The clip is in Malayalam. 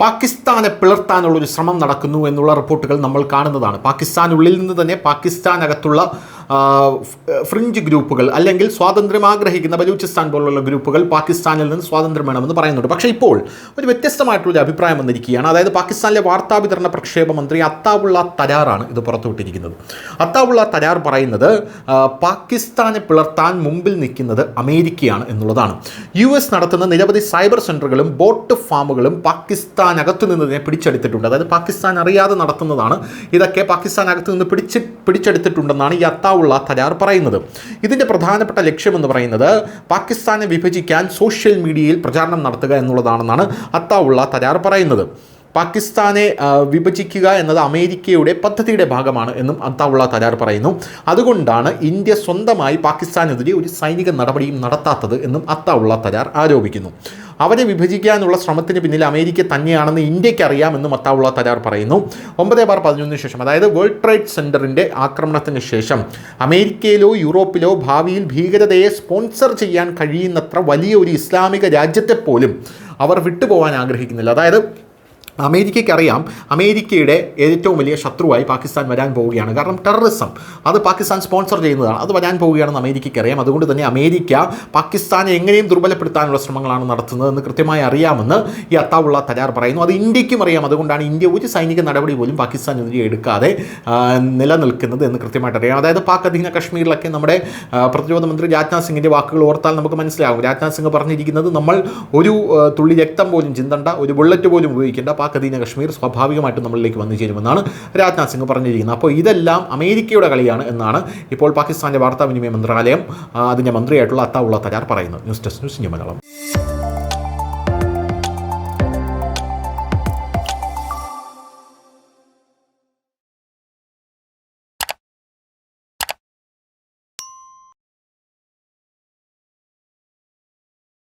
പാകിസ്ഥാനെ പിളർത്താനുള്ളൊരു ശ്രമം നടക്കുന്നു എന്നുള്ള റിപ്പോർട്ടുകൾ നമ്മൾ കാണുന്നതാണ്. പാകിസ്ഥാനുള്ളിൽ നിന്ന് തന്നെ പാകിസ്ഥാനകത്തുള്ള ഫ്രിഞ്ച് ഗ്രൂപ്പുകൾ അല്ലെങ്കിൽ സ്വാതന്ത്ര്യം ആഗ്രഹിക്കുന്ന ബലൂചിസ്ഥാൻ പോലുള്ള ഗ്രൂപ്പുകൾ പാകിസ്ഥാനിൽ നിന്ന് സ്വാതന്ത്ര്യം വേണമെന്ന് പറയുന്നുണ്ട്. പക്ഷേ ഇപ്പോൾ ഒരു വ്യത്യസ്തമായിട്ടുള്ളൊരു അഭിപ്രായം വന്നിരിക്കുകയാണ്. അതായത് പാകിസ്ഥാനിലെ വാർത്താവിതരണ പ്രക്ഷേപ മന്ത്രി അത്താവുള്ള തരാറാണ് ഇത് പുറത്തുവിട്ടിരിക്കുന്നത്. അത്താവുള്ള തരാർ പറയുന്നത് പാകിസ്ഥാനെ പിളർത്താൻ മുമ്പിൽ നിൽക്കുന്നത് അമേരിക്കയാണ് എന്നുള്ളതാണ്. US നടത്തുന്ന നിരവധി സൈബർ സെൻ്ററുകളും ബോട്ട് ഫാമുകളും പാകിസ്ഥാനകത്തു നിന്ന് തന്നെ പിടിച്ചെടുത്തിട്ടുണ്ട്. അതായത് പാകിസ്ഥാൻ അറിയാതെ നടത്തുന്നതാണ്. ഇതൊക്കെ പാകിസ്ഥാനകത്ത് നിന്ന് പിടിച്ചെടുത്തിട്ടുണ്ടെന്നാണ് ഈ അത്താവുള്ള തരാർ പറയുന്നത്. ഇതിൻ്റെ പ്രധാനപ്പെട്ട ലക്ഷ്യമെന്ന് പറയുന്നത് പാകിസ്ഥാനെ വിഭജിക്കാൻ സോഷ്യൽ മീഡിയയിൽ പ്രചാരണം നടത്തുക എന്നുള്ളതാണെന്നാണ് അത്താവുള്ള തരാർ പറയുന്നത്. പാകിസ്ഥാനെ വിഭജിക്കുക എന്നത് അമേരിക്കയുടെ പദ്ധതിയുടെ ഭാഗമാണ് എന്നും അത്താവുള്ള തരാർ പറയുന്നു. അതുകൊണ്ടാണ് ഇന്ത്യ സ്വന്തമായി പാകിസ്ഥാനെതിരെ ഒരു സൈനിക നടപടിയും നടത്താത്തത് എന്നും അത്താവുള്ള തരാർ ആരോപിക്കുന്നു. അവരെ വിഭജിക്കാനുള്ള ശ്രമത്തിന് പിന്നിൽ അമേരിക്ക തന്നെയാണെന്ന് ഇന്ത്യക്ക് അറിയാമെന്നും അത്താവുള്ള തരാർ പറയുന്നു. 9/11 ശേഷം, അതായത് വേൾഡ് ട്രേഡ് സെൻറ്ററിൻ്റെ ആക്രമണത്തിന് ശേഷം അമേരിക്കയിലോ യൂറോപ്പിലോ ഭാവിയിൽ ഭീകരതയെ സ്പോൺസർ ചെയ്യാൻ കഴിയുന്നത്ര വലിയ ഒരു ഇസ്ലാമിക രാജ്യത്തെ പോലും അവർ വിട്ടുപോകാൻ ആഗ്രഹിക്കുന്നില്ല. അതായത് അമേരിക്കയ്ക്കറിയാം അമേരിക്കയുടെ ഏറ്റവും വലിയ ശത്രുവായി പാകിസ്ഥാൻ വരാൻ പോവുകയാണ്. കാരണം ടെററിസം അത് പാകിസ്ഥാൻ സ്പോൺസർ ചെയ്യുന്നതാണ്. അത് വരാൻ പോവുകയാണെന്ന് അമേരിക്കയ്ക്കറിയാം. അതുകൊണ്ട് തന്നെ അമേരിക്ക പാകിസ്ഥാനെ എങ്ങനെയും ദുർബലപ്പെടുത്താനുള്ള ശ്രമങ്ങളാണ് നടത്തുന്നതെന്ന് കൃത്യമായി അറിയാമെന്ന് ഈ അത്താവുള്ള തരാർ പറയുന്നു. അത് ഇന്ത്യക്കും അറിയാം. അതുകൊണ്ടാണ് ഇന്ത്യ ഒരു സൈനിക നടപടി പോലും പാകിസ്ഥാനെതിരെ എടുക്കാതെ നിലനിൽക്കുന്നത് എന്ന് കൃത്യമായിട്ട് അറിയാം. അതായത് പാക് അധീന കശ്മീരിലൊക്കെ നമ്മുടെ പ്രതിരോധ മന്ത്രി രാജ്നാഥ് സിംഗിൻ്റെ വാക്കുകൾ ഓർത്താൽ നമുക്ക് മനസ്സിലാകും. രാജ്നാഥ് സിംഗ് പറഞ്ഞിരിക്കുന്നത് നമ്മൾ ഒരു തുള്ളി രക്തം പോലും ചിന്തണ്ട, ഒരു ബുള്ളറ്റ് പോലും ഉപയോഗിക്കേണ്ട, പാക് അധീന കശ്മീർ സ്വാഭാവികമായിട്ടും നമ്മളിലേക്ക് വന്നു ചേരുമെന്നാണ് രാജ്നാഥ് സിംഗ് പറഞ്ഞിരിക്കുന്നത്. അപ്പോൾ ഇതെല്ലാം അമേരിക്കയുടെ കളിയാണ് എന്നാണ് ഇപ്പോൾ പാകിസ്ഥാൻ്റെ വാർത്താവിനിമയ മന്ത്രാലയം അതിൻ്റെ മന്ത്രിയായിട്ടുള്ള അത്താവുള്ള തരാർ പറയുന്നത്. News desk news India Malayalam.